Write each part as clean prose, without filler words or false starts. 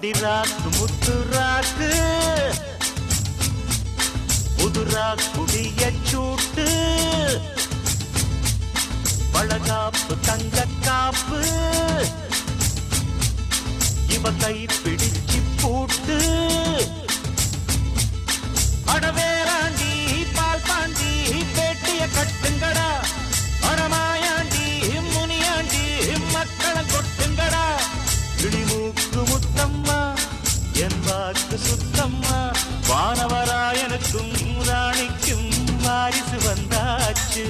அடிராக்கு முத்துராக்கு புதுரா குடிய சூட்டு பழகாப்பு தங்க காப்பு இவ கை பிடிச்சு பூட்டு அடவேராண்டி பால் பாண்டி பேட்டிய கட்டுங்கடா அடமாயாண்டி முனியாண்டி மக்களை கொட்டுங்கடா கிளிமூக்கு முத்தம்மா என் வாக்கு சுத்தம்மா வானவராயனுக்கும் ராணிக்கும் வாரிசு வந்தாச்சு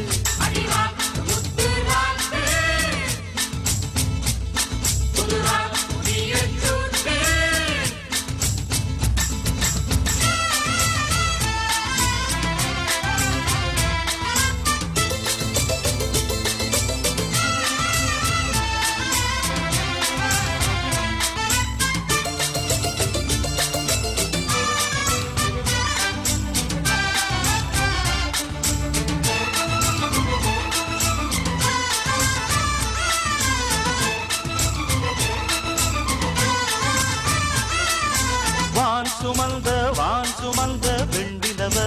வான் சுமந்த வெண்டிலவ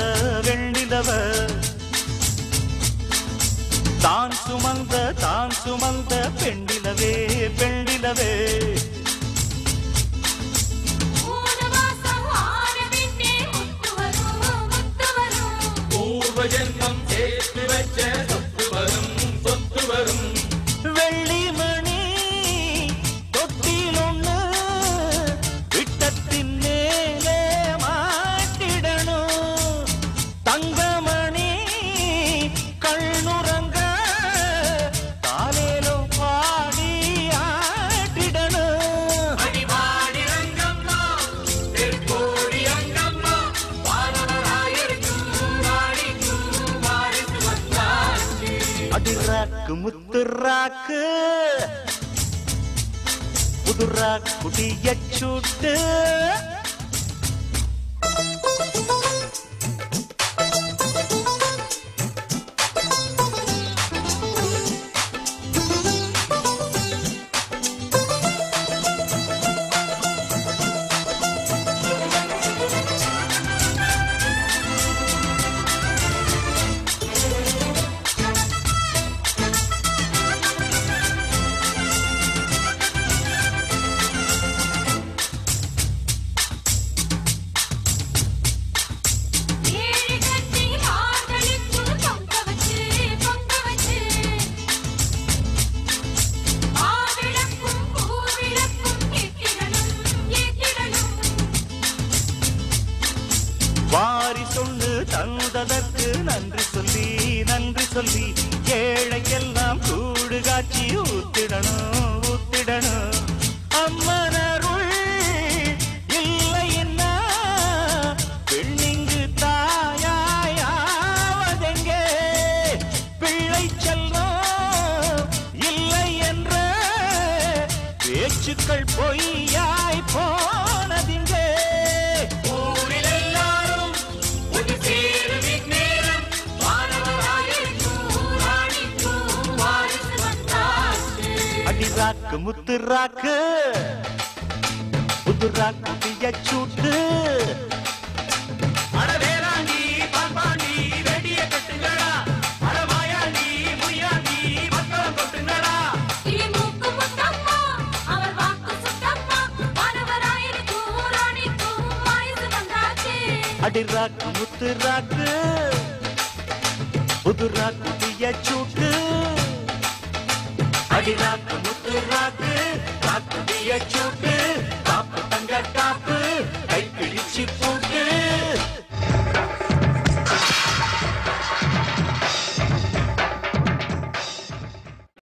வெண்டிலவ தான் சுமந்த பெண்டிலவே பெண்டிலவே பூர்வ ஜென்மம் சேர்த்து வச்ச சொத்து வரும் சொத்து வரும் வெள்ளிமணி தொட்டில் ஒண்ணு விட்டத்தின் மேலே மாட்டிடணும் தங்கமணி கண்ணுறங்க காலேலோ பாடி ஆட்டிடணும் அடிவாடி ரங்கம்மா தெற்கோடி அங்கம்மா வானவராயருக்கும் ராணிக்கும் வாரிசு வந்தாச்சு அடிராக்கு முத்துராக்கு புதுரா குடிய சூட்டு வாரி சொல்லு தந்ததற்கு நன்றி சொல்லி ஏழைக்கெல்லாம் கூடு காட்சி ஊத்திடணும் அம்மனருள் இல்லைன்னா பெண்ணிங்கு தாயாவதெங்கே பிள்ளை செல்வம் இல்லை என்ற பேச்சுக்கள் பொய்யாய் போனதிங்கே அடிராக்கு முத்துராக்கு புதுராக்கு பிய சூட்டு அடவேராண்டி பால்பாண்டி வெடிய கட்டுங்கடா அடமாயாண்டி முனியாண்டி மக்களை கொட்டுங்கடா கிளிமூக்கு முத்தம்மா அவர் வாக்கு சுத்தம்மா வானவராயனுக்கும் ராணிக்கும் வாரிசு வந்தாச்சு அடிராக்கு முத்துராக்கு புதுராக்கு பிய சூட்டு அடிராக்கு முத்துராக்கு காக்கு பிய சூட்டு காப்பு தங்க காப்பு கை பிடிச்சு பூ